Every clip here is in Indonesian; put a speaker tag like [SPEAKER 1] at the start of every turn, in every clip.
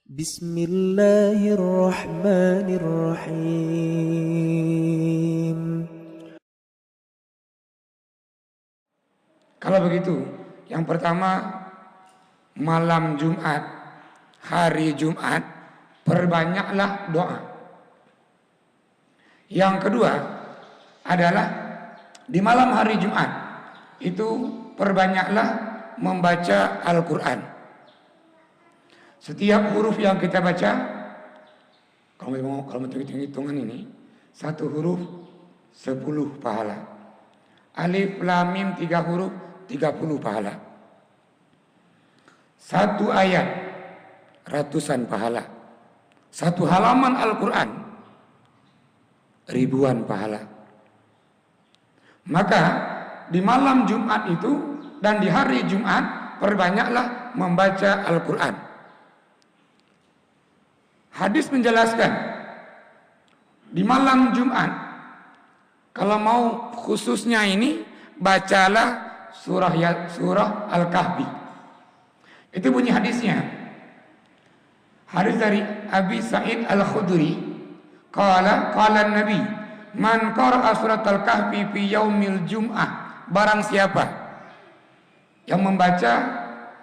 [SPEAKER 1] Bismillahirrahmanirrahim.
[SPEAKER 2] Kalau begitu, yang pertama malam Jumat, hari Jumat, perbanyaklah doa. Yang kedua adalah di malam hari Jumat itu perbanyaklah membaca Al-Quran. Setiap huruf yang kita baca, kalau mau hitung-hitungan ini, satu huruf 10 pahala. Alif, lam, mim 3 huruf 30 pahala. Satu ayat ratusan pahala. Satu halaman Al-Quran ribuan pahala. Maka di malam Jumat itu dan di hari Jumat perbanyaklah membaca Al-Quran. Hadis menjelaskan di malam Jumat kalau mau khususnya ini bacalah surah Al-Kahfi. Itu bunyi hadisnya. Hadis dari Abi Sa'id Al-Khudri, qala Nabi, man qara'a surat Al-Kahfi fi yaumil Jum'ah, barang siapa yang membaca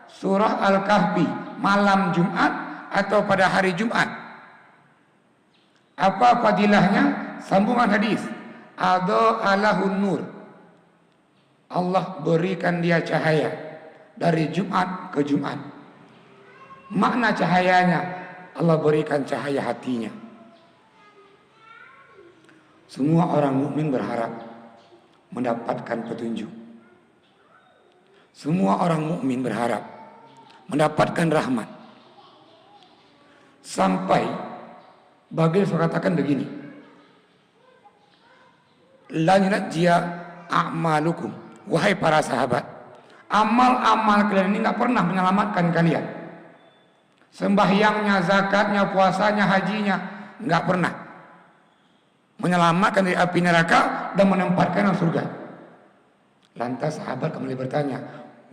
[SPEAKER 2] surah Al-Kahfi malam Jumat atau pada hari Jumat, apa fadilahnya? Sambungan hadis, adha alahun nur, Allah berikan dia cahaya dari Jumat ke Jumat. Makna cahayanya, Allah berikan cahaya hatinya. Semua orang mukmin berharap mendapatkan petunjuk. Semua orang mukmin berharap mendapatkan rahmat. Sampai Bagil katakan begini, la yunajjiya a'malukum, wahai para sahabat, amal-amal kalian ini nggak pernah menyelamatkan kalian. Sembahyangnya, zakatnya, puasanya, hajinya nggak pernah menyelamatkan dari api neraka dan menempatkan dalam surga. Lantas sahabat kembali bertanya,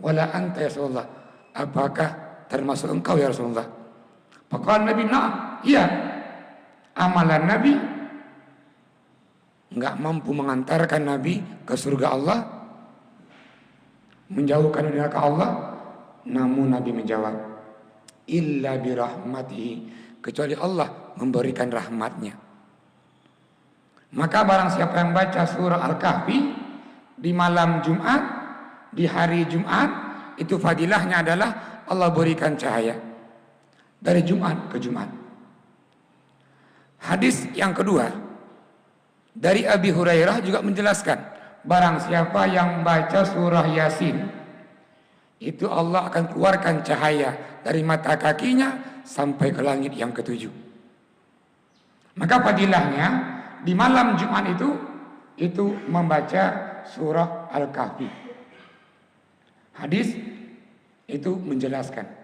[SPEAKER 2] wala anta ya Rasulullah, apakah termasuk engkau ya Rasulullah? Maka Nabi, na'am, iya. Amalan Nabi nggak mampu mengantarkan Nabi ke surga Allah, menjauhkan dari neraka Allah. Namun Nabi menjawab, illa birahmatihi, kecuali Allah memberikan rahmatnya. Maka barang siapa yang baca surah Al-Kahfi di malam Jumat, di hari Jumat, itu fadilahnya adalah Allah berikan cahaya dari Jumat ke Jumat. Hadis yang kedua dari Abi Hurairah juga menjelaskan, barang siapa yang baca surah Yasin, itu Allah akan keluarkan cahaya dari mata kakinya sampai ke langit yang ketujuh. Maka fadilahnya di malam Jumat itu membaca surah Al-Kahfi. Hadis itu menjelaskan.